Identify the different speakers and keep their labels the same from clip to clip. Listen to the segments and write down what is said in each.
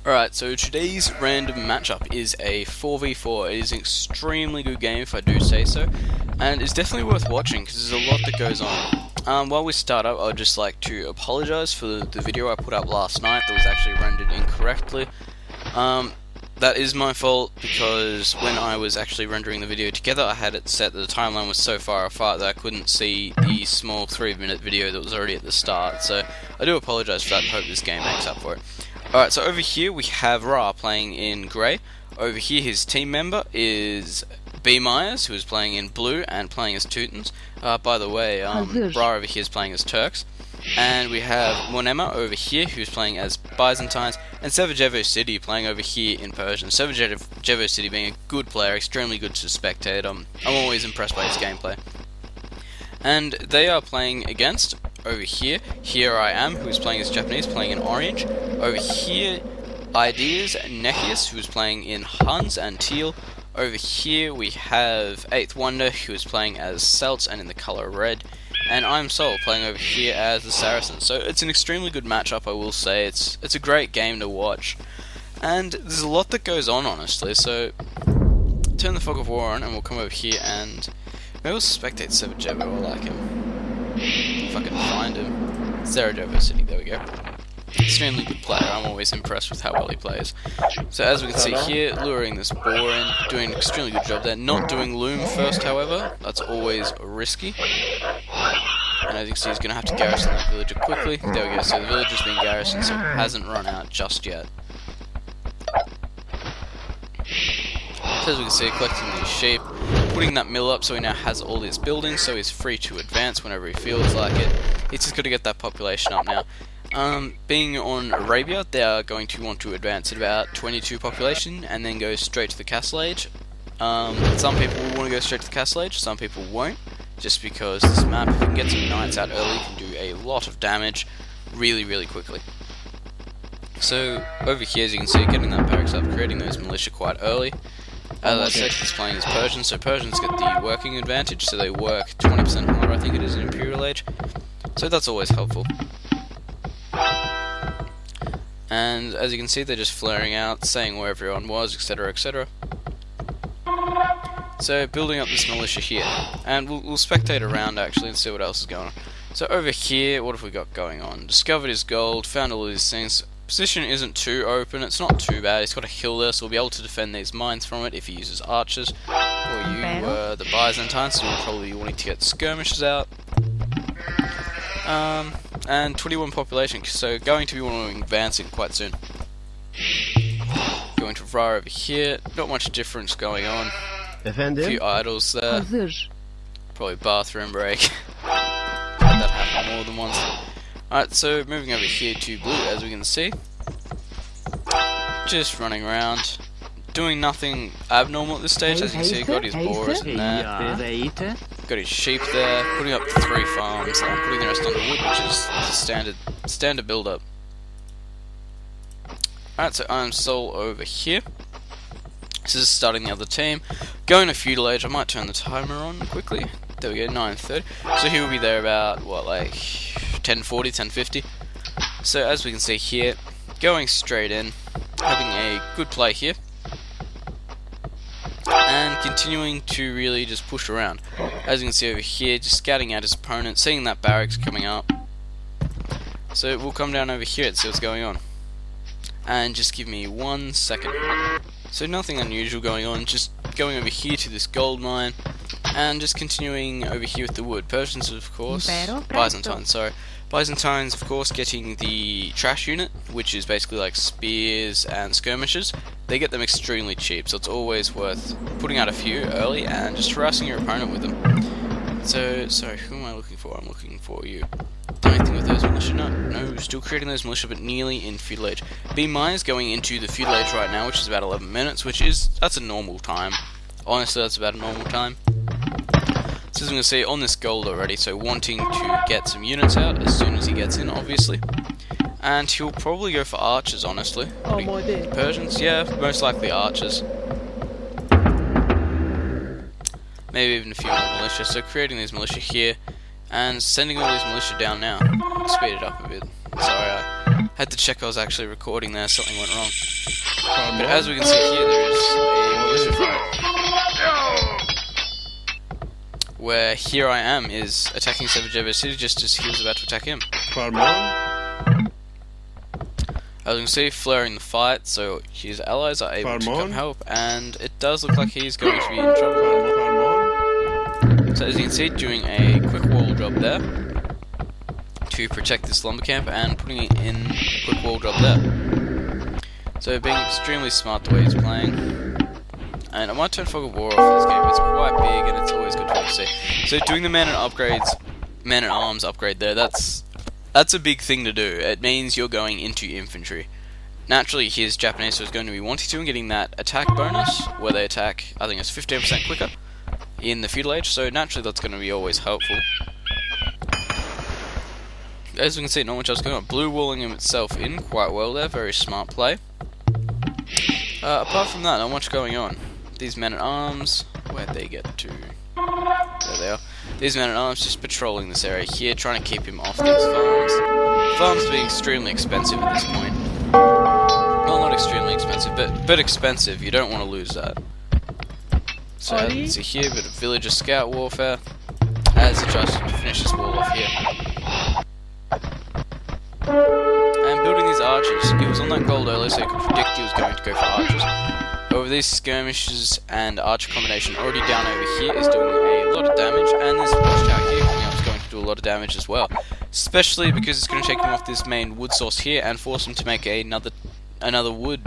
Speaker 1: Alright, so today's random matchup is a 4v4. It is an extremely good game, if I do say so, and it's definitely worth watching because there's a lot that goes on. While we start up, I'd just like to apologise for the video I put up last night that was actually rendered incorrectly. That is my fault because when I was actually rendering the video together, I had it set that the timeline was so far apart that I couldn't see the small 3-minute video that was already at the start. So I do apologise for that and hope this game makes up for it. Alright, so over here we have Ra playing in grey. Over here his team member is B. Myers, who is playing in blue and playing as Teutons. By the way, Ra over here is playing as Turks. And we have Monema over here, who's playing as Byzantines, and Sarajevo City playing over here in Persian. Sarajevo City being a good player, extremely good to spectate. I'm always impressed by his gameplay. And they are playing against, over here, Here I Am, who is playing as Japanese, playing in orange. Over here, Ideas Nekius, who is playing in Huns and teal. Over here we have 8th Wonder, who is playing as Celts and in the colour red. And I'm Sol, playing over here as the Saracens. So it's an extremely good matchup, I will say. It's a great game to watch. And there's a lot that goes on, honestly. So turn the Fog of War on and we'll come over here and maybe we'll spectate Sarajevo. I like him. If I can find him. Sarajevo City, there we go. Extremely good player, I'm always impressed with how well he plays. So as we can see here, luring this boar in, doing an extremely good job there. Not doing loom first, however, that's always risky. And as you can see, he's going to have to garrison that villager quickly. There we go, so the villager's been garrisoned, so it hasn't run out just yet. So as we can see, collecting these sheep, putting that mill up so he now has all his buildings, so he's free to advance whenever he feels like it. He's just got to get that population up now. Being on Arabia, they are going to want to advance at about 22 population and then go straight to the Castle Age. Some people will want to go straight to the Castle Age, some people won't, just because this map, if you can get some knights out early, can do a lot of damage really quickly. So over here, as you can see, getting that barracks up, creating those militia quite early. As I said, he's playing as Persians, so Persians get the working advantage, so they work 20% more, I think it is, in Imperial Age. So that's always helpful. And as you can see, they're just flaring out, saying where everyone was, etc, etc. So building up this militia here, and we'll spectate around actually and see what else is going on. So over here, what have we got going on? Discovered his gold, found all these things. Position isn't too open, it's not too bad. He's got a hill there, so we'll be able to defend these mines from it if he uses archers. Or you, the Byzantines, so you'll probably be wanting to get skirmishes out. And 21 population, so going to be wanting advancing quite soon. Going to Ra over here, not much difference going on. A few idols there. Probably bathroom break. Had that happen more than once. Alright, so moving over here to blue, as we can see. Just running around, doing nothing abnormal at this stage. As you can see, got his boars in there. Got his sheep there, putting up 3 farms, and putting the rest on the wood, which is the standard build-up. Alright, so I'm Sol over here. This is starting the other team. Going to Feudal Age, I might turn the timer on quickly. There we go, 9:30. So he will be there about, what, like 10:40, 10:50. So as we can see here, going straight in, having a good play here. And continuing to really just push around. As you can see over here, just scouting out his opponent, seeing that barracks coming up. So we'll come down over here and see what's going on. And just give me 1 second. So nothing unusual going on, just going over here to this gold mine. And just continuing over here with the wood. Persians, of course. Byzantines, sorry. Byzantines, of course, getting the trash unit, which is basically like spears and skirmishes. They get them extremely cheap, so it's always worth putting out a few early and just harassing your opponent with them. So, sorry, who am I looking for? I'm looking for you. Doing anything with those militia? No, still creating those militia, but nearly in Feudal Age. B. Myers going into the Feudal Age right now, which is about 11 minutes, that's a normal time. Honestly, that's about a normal time. So as we can see, on this gold already, so wanting to get some units out as soon as he gets in, obviously. And he'll probably go for archers, honestly. Persians? Yeah, most likely archers. Maybe even a few more militia. So creating these militia here, and sending all these militia down now. Speed it up a bit. Sorry, Had to check I was actually recording there, something went wrong. But as we can see here, there is a militia fight. Where Here I Am is attacking Sarajevo City just as he was about to attack him. As you can see, flaring the fight, so his allies are able to come help, and it does look like he's going to be in trouble. So as you can see, doing a quick wall job there to protect this lumber camp and putting it in a quick wall job there. So being extremely smart the way he's playing. And I might turn Fog of War off for this game, it's quite big and it's always good to see. So doing the man at arms upgrade there, that's a big thing to do. It means you're going into infantry. Naturally, his Japanese is going to be wanting to and getting that attack bonus, where they attack, I think it's 15% quicker in the Feudal Age, so naturally that's going to be always helpful. As we can see, not much else going on. Blue walling him itself in quite well there, very smart play. Apart from that, not much going on. These men-at-arms, where'd they get to? There they are. These men-at-arms just patrolling this area here, trying to keep him off these farms. Farms being extremely expensive at this point. Well, not extremely expensive, but expensive. You don't want to lose that. So as you can see here, a bit of villager scout warfare, as he tries to finish this wall off here. And building these archers, he was on that gold earlier, so you could predict he was going to go for archers. However, these skirmishes and archer combination already down over here is doing a lot of damage, and this watchtower here coming up is going to do a lot of damage as well. Especially because it's going to take him off this main wood source here and force him to make another lumber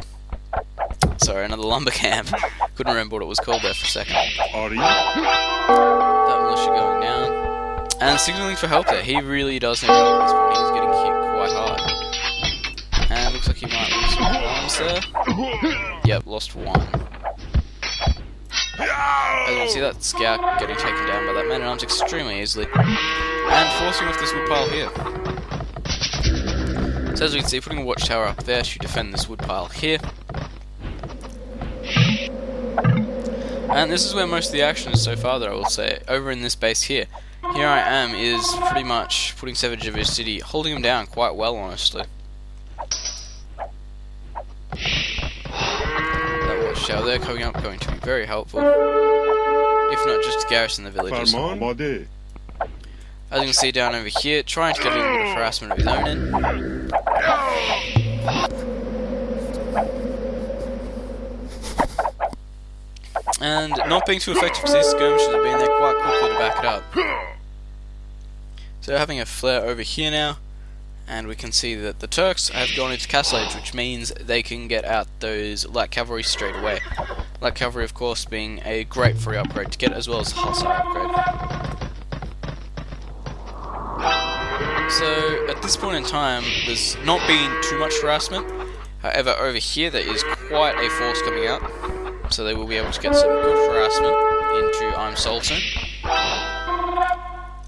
Speaker 1: camp. Couldn't remember what it was called there for a second. That militia going down. And signaling for help there. He really does need help at this point. He's getting hit quite hard. And looks like he might lose some arms there. Yep, lost one. As you can see, that scout getting taken down by that man-at-arms extremely easily. And forcing off this wood pile here. So as we can see, putting a watchtower up there to defend this wood pile here. And this is where most of the action is so far though, I will say, over in this base here. Here I Am is pretty much putting Sarajevo City, holding him down quite well, honestly. That watchtower there coming up, going to be very helpful. If not just to garrison the villages. As you can see down over here, trying to get a little bit of harassment of his own in. And not being too effective because these skirmishes have been there quite quickly to back it up. So having a flare over here now, and we can see that the Turks have gone into Castle Age, which means they can get out those light cavalry straight away. Light cavalry, of course, being a great free upgrade to get, as well as a hostile upgrade. So at this point in time, there's not been too much harassment. However, over here there is quite a force coming out, so they will be able to get some good harassment into I'm Sultan.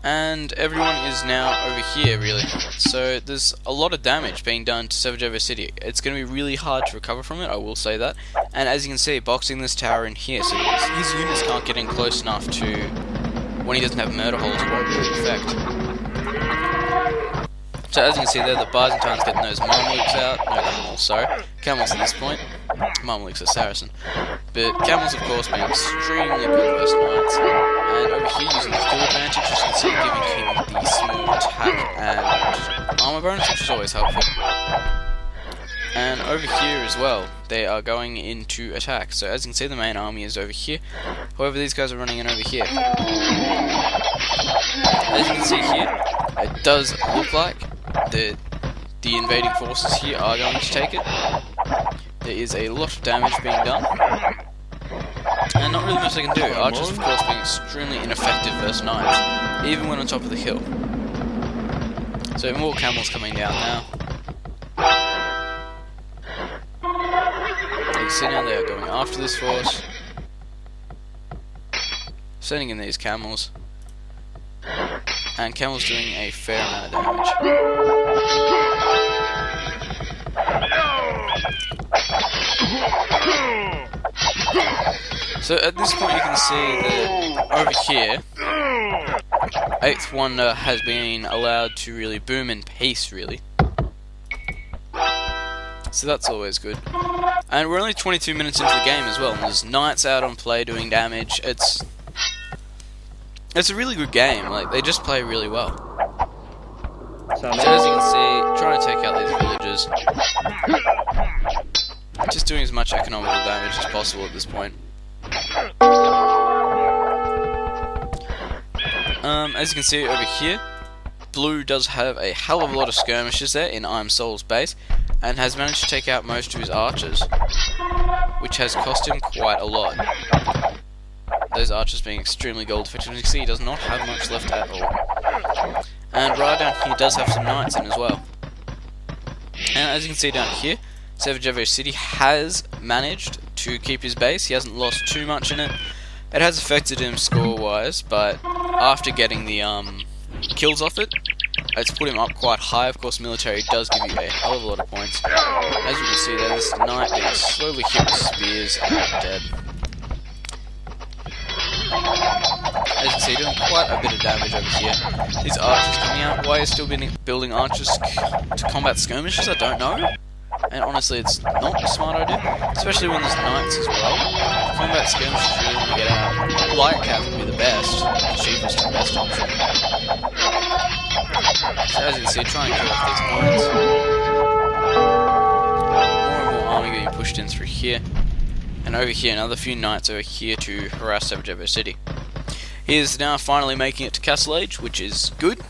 Speaker 1: And everyone is now over here, really. So there's a lot of damage being done to Sarajevo City. It's going to be really hard to recover from it, I will say that. And as you can see, boxing this tower in here, so his units can't get in close enough to, when he doesn't have murder holes, it won't really affect. So as you can see there, the Byzantines getting those Mamelukes out. No, camels, sorry. Camels at this point. Mamelukes are Saracen. But camels, of course, being extremely good versus knights. And over here, using the full advantage, as you can see, giving him the small attack and armor bonus, which is always helpful. And over here as well, they are going into attack. So as you can see, the main army is over here. However, these guys are running in over here. As you can see here, it does look like the invading forces here are going to take it. There is a lot of damage being done. And not really much they can do. Archers, of course, being extremely ineffective versus knights, even when on top of the hill. So more camels coming down now. You can see now they are going after this force. Sending in these camels. And camels doing a fair amount of damage. So at this point you can see that over here, 8th Wonder has been allowed to really boom in peace, really. so that's always good. And we're only 22 minutes into the game as well, and there's knights out on play doing damage. It's a really good game, like, they just play really well. So as you can see, trying to take out these villages. Just doing as much economical damage as possible at this point. As you can see over here, Blue does have a hell of a lot of skirmishes there in I'm Soul's base, and has managed to take out most of his archers, which has cost him quite a lot. Those archers being extremely gold effective. As you can see, he does not have much left at all. And right down here does have some knights in as well. And as you can see down here, Sarajevo City has managed to keep his base. He hasn't lost too much in it. It has affected him score-wise, but after getting the kills off it, it's put him up quite high. Of course, military does give you a hell of a lot of points. As you can see there, this knight being slowly hit with spears and dead. As you can see, doing quite a bit of damage over here. These archers coming out. Why are you still building archers to combat skirmishes? I don't know. And honestly, it's not a smart idea, especially when there's knights as well. Combat skirmishes really want to get out. Light cav would be the best, the cheapest and best option. So as you can see, try and kill off these knights. More and more army being pushed in through here. And over here, another few knights over here to harass Sarajevo City. He is now finally making it to Castle Age, which is good.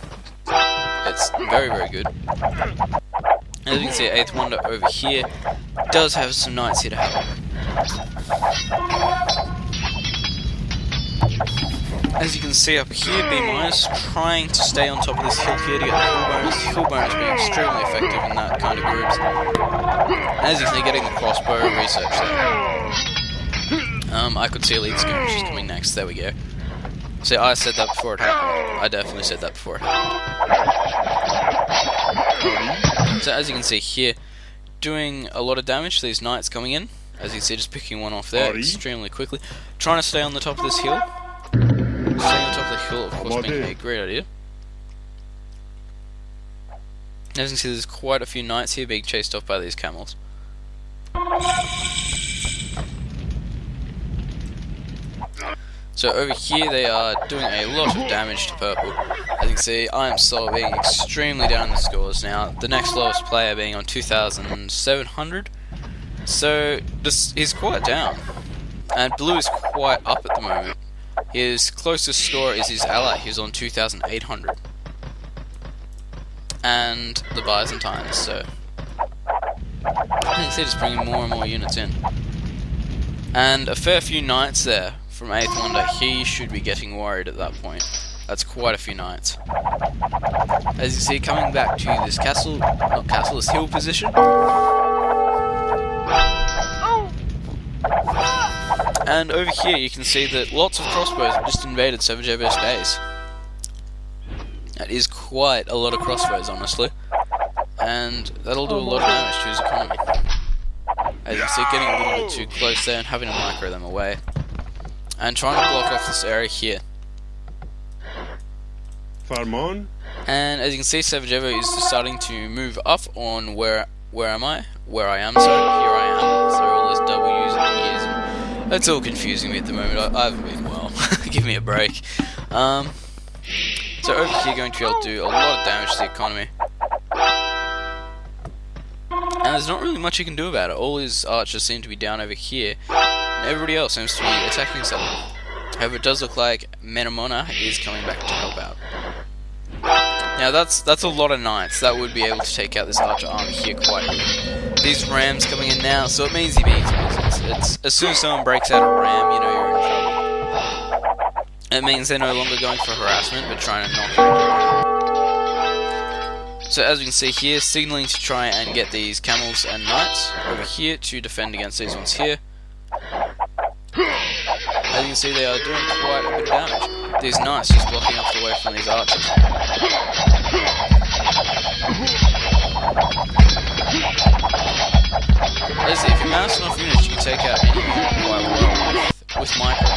Speaker 1: It's very, very good. As you can see, 8th Wonder over here does have some knights here to help. As you can see up here, B- trying to stay on top of this hill here to get the hill bonus. The hill bonus being extremely effective in that kind of groups. As you can see, getting the crossbow research there. I could see elite skirmishes coming next. There we go. See, I said that before it happened. I definitely said that before it happened. So as you can see here, doing a lot of damage to these knights coming in. As you can see, just picking one off there extremely quickly. Trying to stay on the top of this hill. Staying on top of the hill, of course, being a great idea. As you can see, there's quite a few knights here being chased off by these camels. So over here they are doing a lot of damage to purple. As you can see, I am Soul being extremely down in the scores now. The next lowest player being on 2,700. So this is quite down. And Blue is quite up at the moment. His closest score is his ally, who's on 2,800. And the Byzantines, so as you can see, just bringing more and more units in. And a fair few knights there from 8th Wonder. He should be getting worried at that point. That's quite a few knights. As you see, coming back to this castle, not castle, this hill position. And over here you can see that lots of crossbows have just invaded Sarajevo's base. That is quite a lot of crossbows, honestly. And that'll do a lot of damage to his economy. As you can see, getting a little bit too close there and having to micro them away. And trying to block off this area here.
Speaker 2: Farmon.
Speaker 1: And as you can see, Sarajevo is starting to move up on where am I? Where I am, so here I am. So all these W's and E's, and it's all confusing me at the moment. I haven't been well. Give me a break. So over here, going to be able to do a lot of damage to the economy. And there's not really much you can do about it. All his archers seem to be down over here, and everybody else seems to be attacking someone. However, it does look like Menamona is coming back to help out. Now that's a lot of knights. That would be able to take out this archer army here quite easily. These rams coming in now, so it means he means business. It's as soon as someone breaks out a ram, you know you're in trouble. It means they're no longer going for harassment, but trying to knock you out. So as we can see here, signaling to try and get these camels and knights over here to defend against these ones here. As you can see, they are doing quite a bit of damage. These knights just blocking off the way from these archers. As if you mouse enough units, you can take out any unit quite well with micro.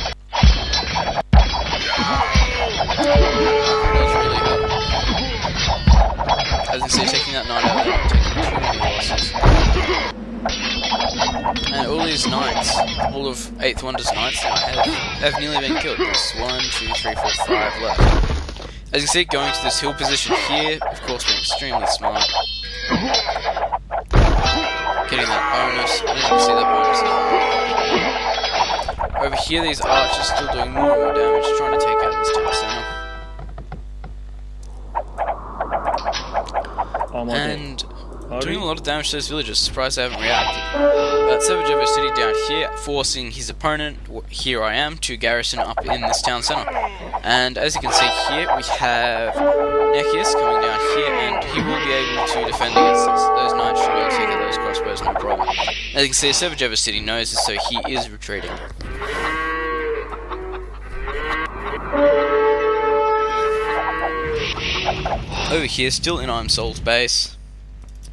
Speaker 1: That's really hard. As you can see, taking that knight out there, taking too many losses. And all these knights, all of 8th Wonder's knights now have nearly been killed. There's 1, 2, 3, 4, 5 left. As you can see, going to this hill position here, of course being extremely smart. Getting that bonus, and as you can see that bonus is over here, these archers still doing more and more damage, trying to take out this town center. And doing a lot of damage to those villagers, surprised they haven't reacted. Sarajevo City down here, forcing his opponent, here I am, to garrison up in this town centre. And as you can see here, we have Nekius coming down here, and he will be able to defend against those knights, should be able to take out those crossbows, no problem. As you can see, Sarajevo City knows this, so he is retreating. Over here, still in I'm Soul's base.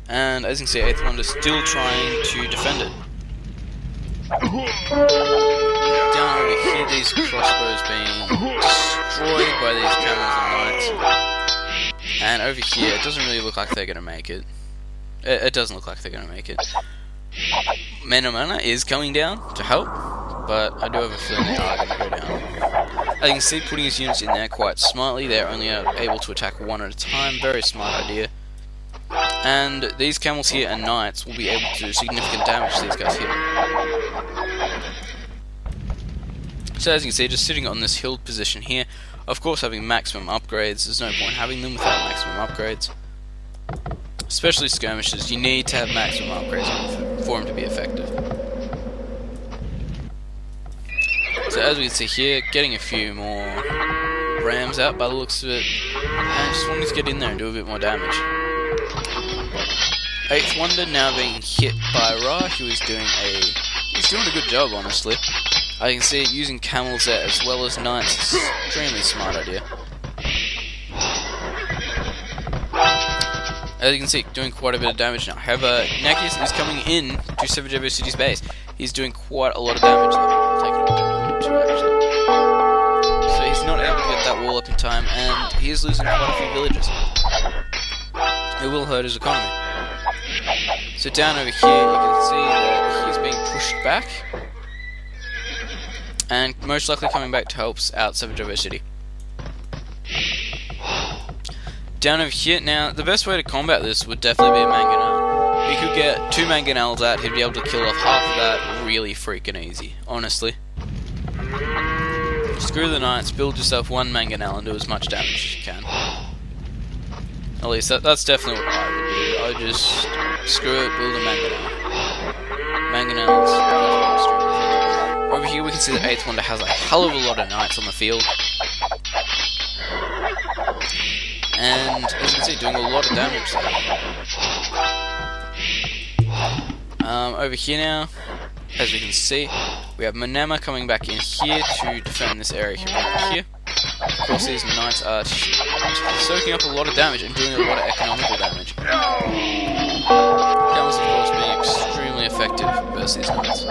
Speaker 1: And as you can see, 8th Wonder still trying to defend it. Down over here, these crossbows being destroyed by these camels and knights. And over here, it doesn't really look like they're going to make it. It doesn't look like they're going to make it. Mana is coming down to help, but I do have a feeling they are going to go down. As you can see, putting his units in there quite smartly. They're only able to attack one at a time. Very smart idea. And these camels here and knights will be able to do significant damage to these guys here. So as you can see, just sitting on this hilled position here, of course having maximum upgrades, there's no point having them without maximum upgrades. Especially skirmishes, you need to have maximum upgrades for them to be effective. So as we can see here, getting a few more rams out by the looks of it, and just wanting to get in there and do a bit more damage. 8th Wonder now being hit by Ra, who is doing a good job, honestly. I can see it using camels there as well as knights. It's an extremely smart idea. As you can see, doing quite a bit of damage now. However, Nekius is coming in to Sarajevo City's base. He's doing quite a lot of damage there. I'll take it a bit too, actually. So he's not able to get that wall up in time, and he is losing quite a few villages. It will hurt his economy. So down over here, you can see that he's being pushed back, and most likely coming back to help out Sarajevo City. Down over here, now, the best way to combat this would definitely be a mangonel. If he could get 2 mangonels out, he'd be able to kill off half of that really freaking easy, honestly. Screw the knights, build yourself 1 mangonel and do as much damage as you can. At least that's definitely what I would do. I would just screw it, build a mangonel. Mangonels. Over here we can see that 8th Wonder has a hell of a lot of knights on the field. And as you can see, doing a lot of damage there. Over here now, as we can see, we have Manema coming back in here to defend this area here. Of course, these knights are soaking up a lot of damage and doing a lot of economical damage. Camels, of course, being extremely effective versus these knights.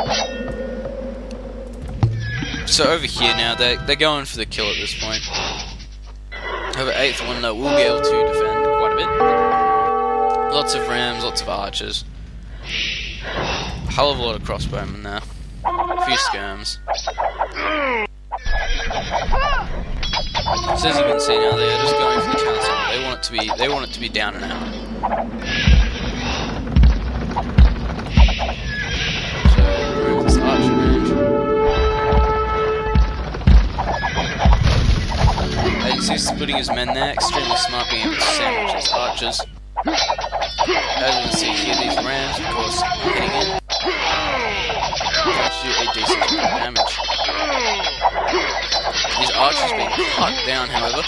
Speaker 1: So over here now, they're going for the kill at this point. However, 8th Wonder will be able to defend quite a bit. Lots of rams, lots of archers. A hell of a lot of crossbowmen there. A few skirms. So as you can see now, they are just going for the town center. They want it to be down and out. So remove this archer range. As you can see, splitting his men there, extremely smart, being able to sandwich his archers. As you can see here, these rams, of course, hitting in. Trying to do a decent amount of damage. These archers being cut down, however.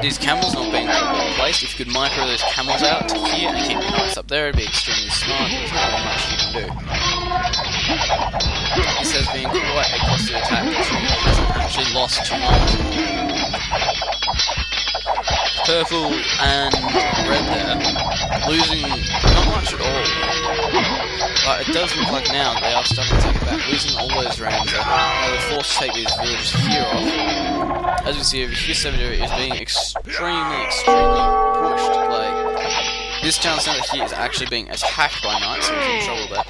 Speaker 1: These camels not being properly placed. If you could micro those camels out to here and keep your knights up there, it'd be extremely smart. There's not very much you can do. This has been quite a costly attack. He hasn't actually lost too much. Purple and red there, losing not much at all. But it does look like now they are starting to take it back, losing all those rams there. Now they're forced to take these villages here off. As you can see over here, Sarajevo is being extremely pushed. Like, This town centre here is actually being attacked by knights, so he's in trouble there.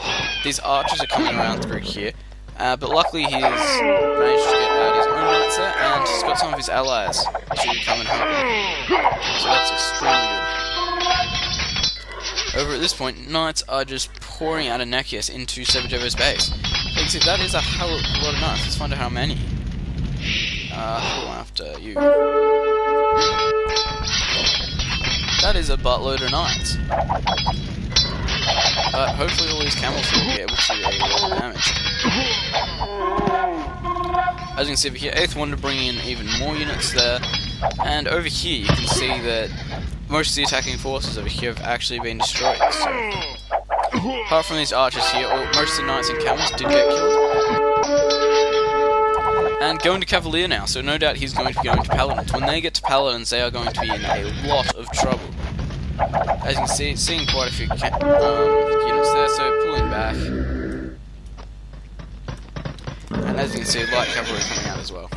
Speaker 1: These archers are coming around through here, but luckily he's managed to get out his own knights there, and he's got some of his allies to come and help him. So that's extremely good. Over at this point, knights are just pouring out of Nekias into Sarajevo's base. You can see that is a hell of a lot of knights. Let's find out how many. Hold on after you. That is a buttload of knights. But hopefully all these camels will be able to do a lot of damage. As you can see over here, 8th Wonder bringing in even more units there. And over here you can see that most of the attacking forces over here have actually been destroyed. So, apart from these archers here, most of the knights and camels did get killed. And going to Cavalier now, so no doubt he's going to be going to Paladins. When they get to Paladins, they are going to be in a lot of trouble. As you can see, seeing quite a few units there, so pulling back. And as you can see, light cavalry coming out as well.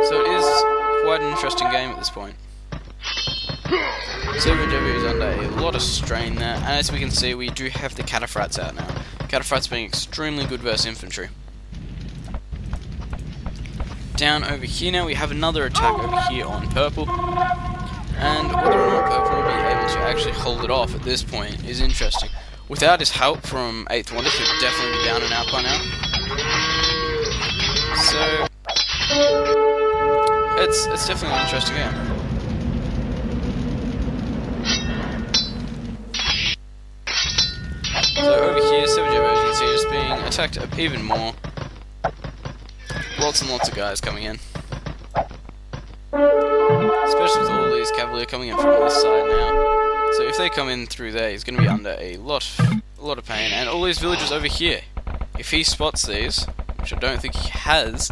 Speaker 1: So it is quite an interesting game at this point. Sarajevo is under a lot of strain there, and as we can see, we do have the Cataphracts out now. Cataphracts being extremely good versus infantry. Down over here now, we have another attack over here on purple. And whether or not purple will be able to actually hold it off at this point is interesting. Without his help from 8th Wonder, he would definitely be down and out by now. So, it's definitely an interesting game. So over here, Sarajevo, as you can see, is being attacked even more. Lots and lots of guys coming in. Especially with all these cavalry coming in from this side now. So if they come in through there, he's going to be under a lot of pain. And all these villagers over here, if he spots these, which I don't think he has,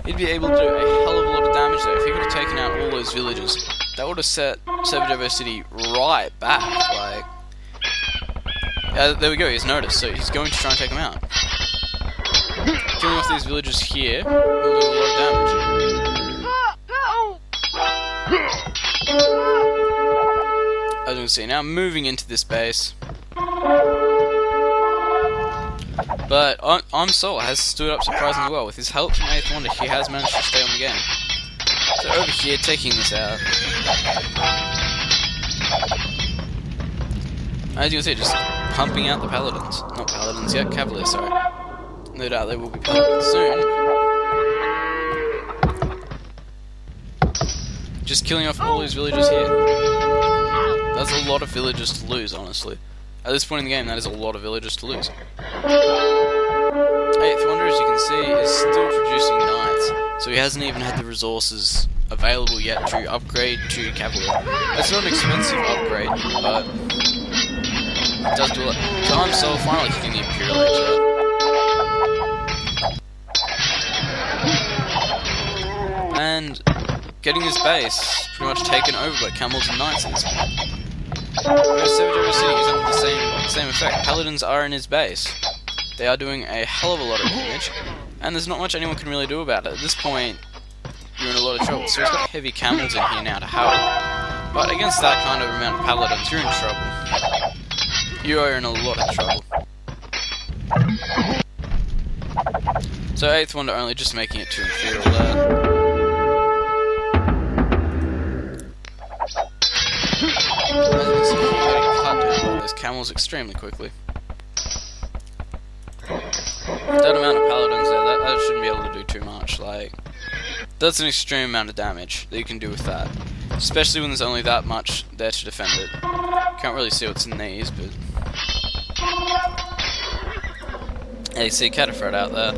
Speaker 1: he'd be able to do a hell of a lot of damage there. If he could have taken out all those villagers, that would have set Sarajevo City right back. Like, there we go, he's noticed, so he's going to try and take them out. Killing off these villagers here will do a lot of damage. As you can see, now moving into this base. But Sol has stood up surprisingly well. With his help from 8th Wonder, he has managed to stay on the game. So over here, taking this out. As you can see, just pumping out the Paladins. Not Paladins yet, Cavaliers, sorry. No doubt they will be Paladins soon. Just killing off all these villagers here. That's a lot of villagers to lose, honestly. At this point in the game, that is a lot of villagers to lose. 8th Wonder, as you can see, is still producing knights, so he hasn't even had the resources available yet to upgrade to cavalry. It's not an expensive upgrade, but it does do a lot. So I'm so finally hitting the Imperial Age there. And getting his base pretty much taken over by camels and knights at this point. Sarajevo City is under the same effect. Paladins are in his base. They are doing a hell of a lot of damage, and there's not much anyone can really do about it. At this point, you're in a lot of trouble. So he's got heavy camels in here now to help. But against that kind of amount of Paladins, you're in trouble. You are in a lot of trouble. So 8th Wonder only just making it to Imperial there. As you can see, you're getting cut down by those camels extremely quickly. That amount of Paladins there, that shouldn't be able to do too much. Like, that's an extreme amount of damage that you can do with that. Especially when there's only that much there to defend it. Can't really see what's in these, but... Yeah, you see a Cataphract out there.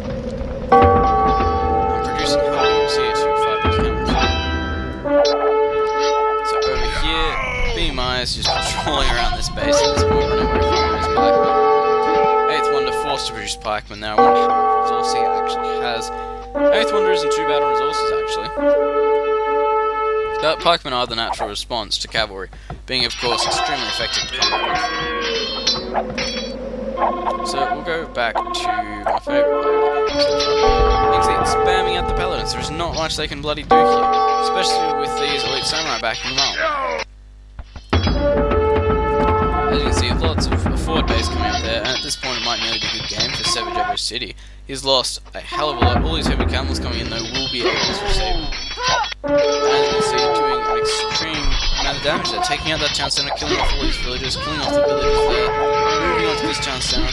Speaker 1: I'm producing Helmets here to fight these camels. So over here, BMI is just patrolling around this base at this point, running away from those pikemen. 8th Wonder forced to produce pikemen there. I wonder how much resource he actually has. 8th Wonder isn't too bad on resources, actually. But pikemen are the natural response to cavalry, being of course extremely effective to combat with. So we'll go back to my favourite player. You can see it's spamming out the Paladins. There's not much they can bloody do here, especially with these elite samurai backing them up. As you can see, lots of forward base coming up there, and at this point it might nearly be a good game for Savage Evo City. He's lost a hell of a lot. All these heavy camels coming in though will be able to save him. And as you can see, doing an extreme amount of damage there, taking out that town center, killing off all these villagers, killing off the villagers there, moving on to this town center.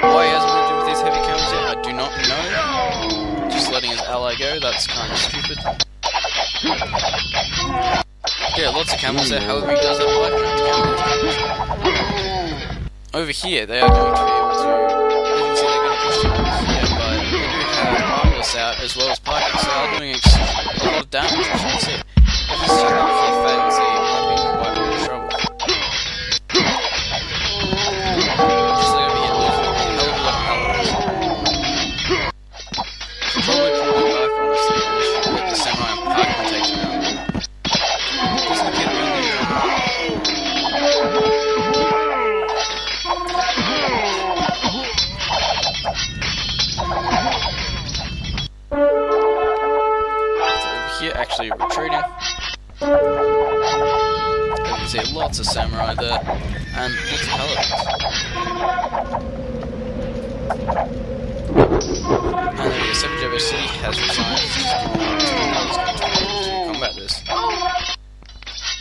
Speaker 1: Why he hasn't moved in with these heavy camels yet, I do not know. Just letting his ally go, that's kind of stupid. Yeah, lots of camels there, however he does have life around the camels. Over here, they are going to be able to, as you can see, they're going to push them over here, but they do have Arbalist out as well as Pikers, so they're doing a lot of damage, as you can see. If this team actually fails, he might be in quite a bit of trouble. Just like over here, losing a hell of a lot of paladins. Probably pull them back, honestly, and let the samurai and Pikeman take them out. Doesn't appear to be on the here actually retreating. You can see lots of samurai there, and lots of paladins. And the Savage Evo City has resigned, just giving up to combat this.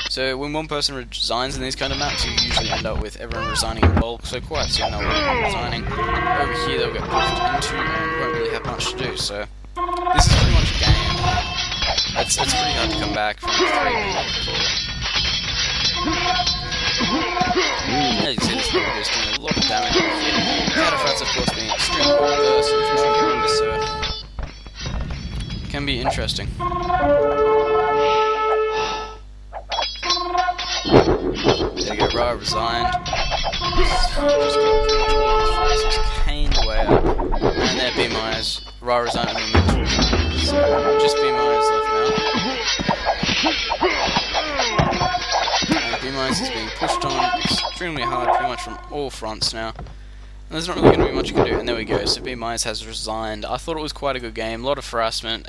Speaker 1: So when one person resigns in these kind of maps, you usually end up with everyone resigning in bulk, so quite soon they'll be resigning. Over here they'll get pushed into and won't really have much to do, so this is pretty much a game. It's pretty hard to come back from 3 people. As you can see, this robot is doing a lot of damage over here. Cataphracts, of course, being extremely well versed in infantry commanders, so it can be interesting. There you go, Ra resigned. Just got pretty much all of his forces caned away out. And there, B Myers. Ra resigned and we're meant to resign. So just B Myers left now. And B Myers is being pushed on extremely hard, pretty much from all fronts now. And there's not really going to be much you can do. And there we go, so B Myers has resigned. I thought it was quite a good game, a lot of harassment.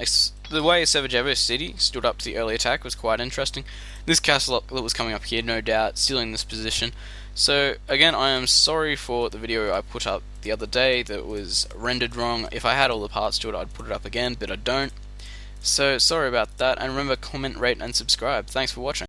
Speaker 1: The way Savage Evo City stood up to the early attack was quite interesting. This castle that was coming up here, no doubt, stealing this position. So, again, I am sorry for the video I put up the other day that was rendered wrong. If I had all the parts to it, I'd put it up again, but I don't. So, sorry about that, and remember, comment, rate, and subscribe. Thanks for watching.